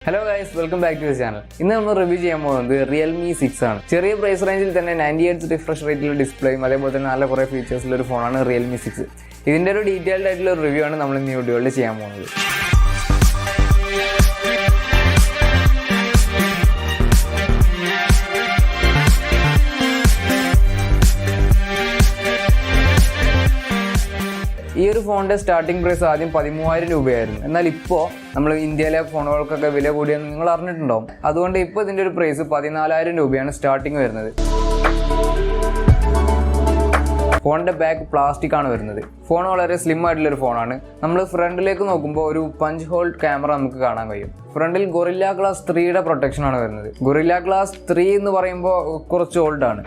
Hello guys, welcome back to the channel. In this review, Realme 6 ആണ്. ചെറിയ price റേഞ്ചിൽ തന്നെ 98 റിഫ്രഷ് റേറ്റിലുള്ള ഡിസ്പ്ലേയും അതേപോലെ തന്നെ നല്ല കുറേ ഫീച്ചേഴ്സ് ഉള്ള ഒരു ഫോണാണ് Realme 6. ഇതിന്റെ ഒരു ഡീറ്റെയിൽഡ് ആയിട്ടുള്ള റിവ്യൂ ആണ് നമ്മൾ ഈ വീഡിയോയിൽ ചെയ്യാൻ പോകുന്നത്. ഈ ഒരു ഫോണിന്റെ സ്റ്റാർട്ടിംഗ് പ്രൈസ് ആദ്യം 13,000 രൂപയായിരുന്നു. എന്നാൽ ഇപ്പോൾ നമ്മൾ ഇന്ത്യയിലെ ഫോണുകൾക്കൊക്കെ വില കൂടിയെന്ന് നിങ്ങൾ അറിഞ്ഞിട്ടുണ്ടാവും. അതുകൊണ്ട് ഇപ്പോൾ ഇതിന്റെ ഒരു പ്രൈസ് 14,000 രൂപയാണ് സ്റ്റാർട്ടിംഗ് വരുന്നത്. ഫോണിന്റെ ബാക്ക് പ്ലാസ്റ്റിക് ആണ് വരുന്നത്. ഫോൺ വളരെ സ്ലിം ആയിട്ടുള്ള ഒരു ഫോണാണ്. നമ്മൾ ഫ്രണ്ടിലേക്ക് നോക്കുമ്പോൾ ഒരു പഞ്ച് ഹോൾ ക്യാമറ നമുക്ക് കാണാൻ കഴിയും. ഫ്രണ്ടിൽ ഗൊറില്ല ഗ്ലാസ് 3യുടെ പ്രൊട്ടക്ഷൻ ആണ് വരുന്നത്. ഗൊറില്ല ഗ്ലാസ് 3 എന്ന് പറയുമ്പോൾ കുറച്ച് ഓൾഡ് ആണ്.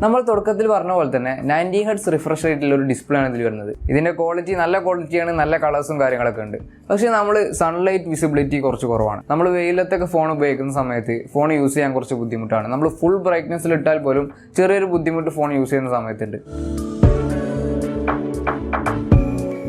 നമ്മൾ തുടക്കത്തിൽ പറഞ്ഞ പോലെ തന്നെ 90 ഹെർട്സ് റിഫ്രഷ് റേറ്റിലുള്ള ഒരു ഡിസ്പ്ലേ ആണ് ഇതിൽ വരുന്നത്. ഇതിന്റെ ക്വാളിറ്റി നല്ല ക്വാളിറ്റിയാണ്, നല്ല കളേഴ്സും കാര്യങ്ങളൊക്കെ ഉണ്ട്. പക്ഷേ നമ്മൾ സൺലൈറ്റ് വിസിബിലിറ്റി കുറച്ച് കുറവാണ്. നമ്മൾ വെയിലത്തൊക്കെ ഫോൺ ഉപയോഗിക്കുന്ന സമയത്ത് ഫോൺ യൂസ് ചെയ്യാൻ കുറച്ച് ബുദ്ധിമുട്ടാണ്. നമ്മൾ ഫുൾ ബ്രൈറ്റ്നസ്സിൽ ഇട്ടാൽ പോലും ചെറിയൊരു ബുദ്ധിമുട്ട് ഫോൺ യൂസ് ചെയ്യുന്ന സമയത്തുണ്ട്.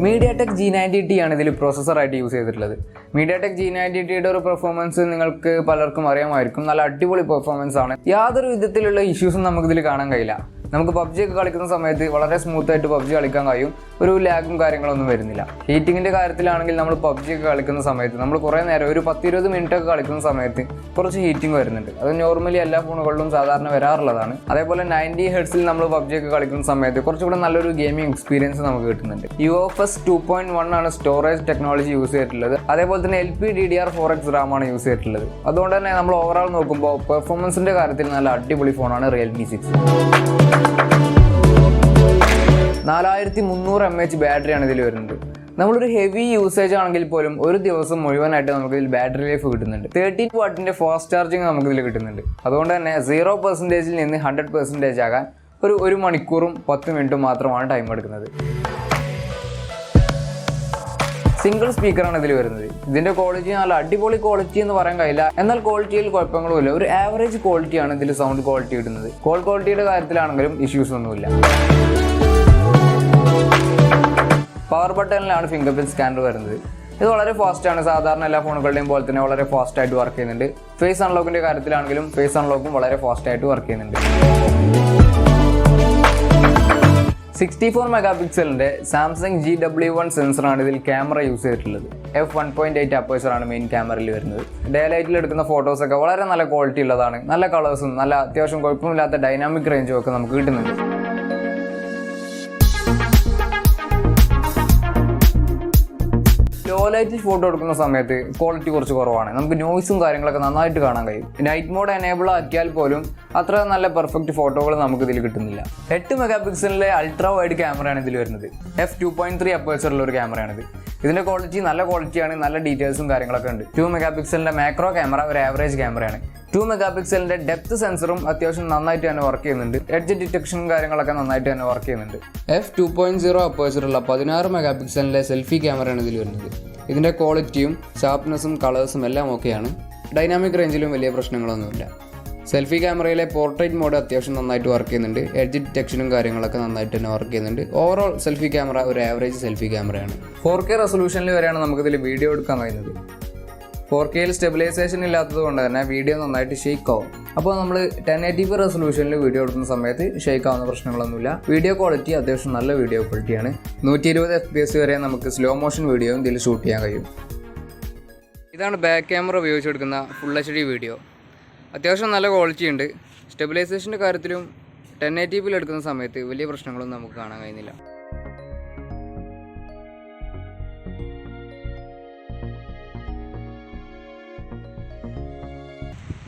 MediaTek G90T ആണ് ഇതിൽ പ്രോസസ്സറായിട്ട് യൂസ് ചെയ്തിട്ടുള്ളത്. MediaTek G90Tയുടെ ഒരു പെർഫോമൻസ് നിങ്ങൾക്ക് പലർക്കും അറിയാമായിരിക്കും. നല്ല അടിപൊളി പെർഫോമൻസ് ആണ്. യാതൊരു വിധത്തിലുള്ള ഇഷ്യൂസും നമുക്കിതിൽ കാണാൻ കഴിയില്ല. നമുക്ക് PUBG ഒക്കെ കളിക്കുന്ന സമയത്ത് വളരെ സ്മൂത്തായിട്ട് PUBG കളിക്കാൻ കഴിയും. ഒരു ലാഗും കാര്യങ്ങളൊന്നും വരുന്നില്ല. ഹീറ്റിങ്ങിൻ്റെ കാര്യത്തിലാണെങ്കിൽ നമ്മൾ PUBG ഒക്കെ കളിക്കുന്ന സമയത്ത് നമ്മൾ കുറേ നേരം ഒരു 10-20 മിനിറ്റ് ഒക്കെ കളിക്കുന്ന സമയത്ത് കുറച്ച് ഹീറ്റിംഗ് വരുന്നുണ്ട്. അത് നോർമലി എല്ലാ ഫോണുകളിലും സാധാരണ വരാറുള്ളതാണ്. അതേപോലെ 90 ഹെർട്സിൽ നമ്മൾ PUBG ഒക്കെ കളിക്കുന്ന സമയത്ത് കുറച്ചുകൂടെ നല്ലൊരു ഗെയിമിംഗ് എക്സ്പീരിയൻസ് നമുക്ക് കിട്ടുന്നുണ്ട്. UFS 2.1 ആണ് സ്റ്റോറേജ് ടെക്നോളജി യൂസ് ചെയ്തിട്ടുള്ളത്. അതേപോലെ തന്നെ LPDDR4X RAM ആണ് യൂസ് ചെയ്തിട്ടുള്ളത്. അതുകൊണ്ട് തന്നെ നമ്മൾ ഓവറോൾ നോക്കുമ്പോൾ പെർഫോമൻസിൻ്റെ കാര്യത്തിൽ നല്ല അടിപൊളി ഫോണാണ് Realme 6. 4300 mAh ബാറ്ററിയാണ് ഇതിൽ വരുന്നത്. നമ്മളൊരു ഹെവി യൂസേജ് ആണെങ്കിൽ പോലും ഒരു ദിവസം മുഴുവനായിട്ട് നമുക്ക് ഇതിൽ ബാറ്ററി ലൈഫ് കിട്ടുന്നുണ്ട്. 13 വാട്ടിന്റെ ഫാസ്റ്റ് ചാർജിങ് നമുക്ക് ഇതിൽ കിട്ടുന്നുണ്ട്. അതുകൊണ്ട് തന്നെ 0%-ൽ നിന്ന് 100% ആകാൻ ഒരു മണിക്കൂറും 10 മിനിറ്റും മാത്രമാണ് ടൈം എടുക്കുന്നത്. സിംഗിൾ സ്പീക്കറാണ് ഇതിൽ വരുന്നത്. ഇതിന്റെ ക്വാളിറ്റി നല്ല അടിപൊളി ക്വാളിറ്റി എന്ന് പറയാൻ കഴിയില്ല, എന്നാൽ ക്വാളിറ്റിയിൽ കുഴപ്പങ്ങളുമില്ല. ഒരു ആവറേജ് ക്വാളിറ്റിയാണ് ഇതിൽ സൗണ്ട് ക്വാളിറ്റി കിട്ടുന്നത്. കോൾ ക്വാളിറ്റിയുടെ കാര്യത്തിലാണെങ്കിലും ഇഷ്യൂസ് ഒന്നുമില്ല. പവർ ബട്ടണിലാണ് ഫിംഗർ പ്രിന്റ് സ്കാനർ വരുന്നത്. ഇത് വളരെ ഫാസ്റ്റ് ആണ്. സാധാരണ എല്ലാ ഫോണുകളുടെയും പോലെ തന്നെ വളരെ ഫാസ്റ്റ് ആയിട്ട് വർക്ക് ചെയ്യുന്നുണ്ട്. ഫേസ് അൺലോക്കിന്റെ കാര്യത്തിലാണെങ്കിലും ഫേസ് അൺലോക്കും വളരെ ഫാസ്റ്റ് ആയിട്ട് വർക്ക് ചെയ്യുന്നുണ്ട്. 64 മെഗാ പിക്സലിന്റെ സാംസങ് GW1 സെൻസറാണ് ഇതിൽ ക്യാമറ യൂസ് ചെയ്തിട്ടുള്ളത്. f1.8 അപ്പേച്ചറാണ് മെയിൻ ക്യാമറയിൽ വരുന്നത്. ഡേ ലൈറ്റിൽ എടുക്കുന്ന ഫോട്ടോസൊക്കെ വളരെ നല്ല ക്വാളിറ്റി ഉള്ളതാണ്. നല്ല കളേഴ്സും നല്ല അത്യാവശ്യം കുഴപ്പമില്ലാത്ത ഡൈനാമിക് റേഞ്ചും ഒക്കെ നമുക്ക് കിട്ടുന്നുണ്ട്. ലോ ലൈറ്റിൽ ഫോട്ടോ എടുക്കുന്ന സമയത്ത് ക്വാളിറ്റി കുറച്ച് കുറവാണ്. നമുക്ക് നോയ്സും കാര്യങ്ങളൊക്കെ നന്നായിട്ട് കാണാൻ കഴിയും. നൈറ്റ് മോഡ് എനേബിൾ ആക്കിയാൽ പോലും അത്ര നല്ല പെർഫെക്റ്റ് ഫോട്ടോകൾ നമുക്ക് ഇതിൽ കിട്ടുന്നില്ല. 8 മെഗാ പിക്സലിലെ അൾട്രാ വൈഡ് ക്യാമറയാണ് ഇതിൽ വരുന്നത്. f2.3 അപ്പേച്ചറുള്ള ഒരു ക്യാമറയാണിത്. ഇതിന്റെ ക്വാളിറ്റി നല്ല ക്വാളിറ്റിയാണ്, നല്ല ഡീറ്റെയിൽസും കാര്യങ്ങളൊക്കെ ഉണ്ട്. 2 മെഗാ പിക്സലിന്റെ മാക്രോ ക്യാമറ ഒരു ആവറേജ് ക്യാമറയാണ്. 2 മെഗാ പിക്സലിന്റെ ഡെപ്ത് സെൻസറും അത്യാവശ്യം നന്നായിട്ട് തന്നെ വർക്ക് ചെയ്യുന്നുണ്ട്. എഡ്ജ് ഡിറ്റക്ഷനും കാര്യങ്ങളൊക്കെ നന്നായിട്ട് തന്നെ വർക്ക് ചെയ്യുന്നുണ്ട്. f2.0 അപ്പേച്ചറുള്ള 16 മെഗാ പിക്സലിന്റെ സെൽഫി ക്യാമറയാണ് ഇതിൽ വരുന്നത്. ഇതിന്റെ ക്വാളിറ്റിയും ഷാർപ്നെസ്സും കളേഴ്സും എല്ലാം ഓക്കെയാണ്. ഡൈനാമിക് റേഞ്ചിലും വലിയ പ്രശ്നങ്ങളൊന്നുമില്ല. സെൽഫി ക്യാമറയിലെ പോർട്രേറ്റ് മോഡ് അത്യാവശ്യം നന്നായിട്ട് വർക്ക് ചെയ്യുന്നുണ്ട്. എഡ്ജ് ഡിറ്റക്ഷനും കാര്യങ്ങളൊക്കെ നന്നായിട്ട് തന്നെ വർക്ക് ചെയ്യുന്നുണ്ട്. ഓവറോൾ സെൽഫി ക്യാമറ ഒരു ആവറേജ് സെൽഫി ക്യാമറയാണ്. 4K റെസൊല്യൂഷനിൽ വരെയാണ് നമുക്കിതിൽ വീഡിയോ എടുക്കാൻ കഴിയുന്നത്. 4Kയിൽ സ്റ്റെബിലൈസേഷൻ ഇല്ലാത്തത് കൊണ്ട് തന്നെ വീഡിയോ നന്നായിട്ട് ഷെയ്ക്ക് ആവും. അപ്പോൾ നമ്മൾ 1080p റെസൊല്യൂഷനിൽ വീഡിയോ എടുക്കുന്ന സമയത്ത് ഷെയ്ക്ക് ആവുന്ന പ്രശ്നങ്ങളൊന്നുമില്ല. വീഡിയോ ക്വാളിറ്റി അത്യാവശ്യം നല്ല വീഡിയോ ക്വാളിറ്റിയാണ്. 120 FPS വരെ നമുക്ക് സ്ലോ മോഷൻ വീഡിയോയും ഇതിൽ ഷൂട്ട് ചെയ്യാൻ കഴിയും. ഇതാണ് ബാക്ക് ക്യാമറ ഉപയോഗിച്ചെടുക്കുന്ന ഫുൾ HD വീഡിയോ. അത്യാവശ്യം നല്ല ക്വാളിറ്റി ഉണ്ട്. സ്റ്റെബിലൈസേഷൻ്റെ കാര്യത്തിലും 1080pയിൽ എടുക്കുന്ന സമയത്ത് വലിയ പ്രശ്നങ്ങളൊന്നും നമുക്ക് കാണാൻ കഴിയുന്നില്ല.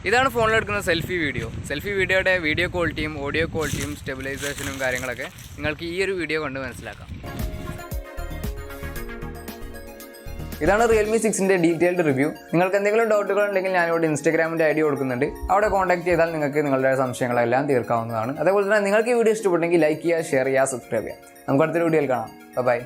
ഇതാണ് ഫോണിലെടുക്കുന്ന സെൽഫി വീഡിയോ. സെൽഫി വീഡിയോയുടെ വീഡിയോ ക്വാളിറ്റിയും ഓഡിയോ ക്വാളിറ്റിയും സ്റ്റെബിലൈസേഷനും കാര്യങ്ങളൊക്കെ നിങ്ങൾക്ക് ഈ ഒരു വീഡിയോ കണ്ട് മനസ്സിലാക്കാം. ഇതാണ് Realme 6ന്റെ ഡീറ്റെയിൽഡ് റിവ്യൂ. നിങ്ങൾക്ക് എന്തെങ്കിലും ഡൗട്ടുകൾ ഉണ്ടെങ്കിൽ ഞാനിവിടെ ഇൻസ്റ്റാഗ്രാമിൻ്റെ ID കൊടുക്കുന്നുണ്ട്. അവിടെ കോൺടാക്ട് ചെയ്താൽ നിങ്ങൾക്ക് നിങ്ങളുടെ സംശയങ്ങളെല്ലാം തീർക്കാവുന്നതാണ്. അതേപോലെ തന്നെ നിങ്ങൾക്ക് ഈ വീഡിയോ ഇഷ്ടപ്പെട്ടെങ്കിൽ ലൈക്ക് ചെയ്യുക, ഷെയർ ചെയ്യുക, സബ്സ്ക്രൈബ് ചെയ്യുക. നമുക്ക് അടുത്തൊരു വീഡിയോയിൽ കാണാം. ബൈ.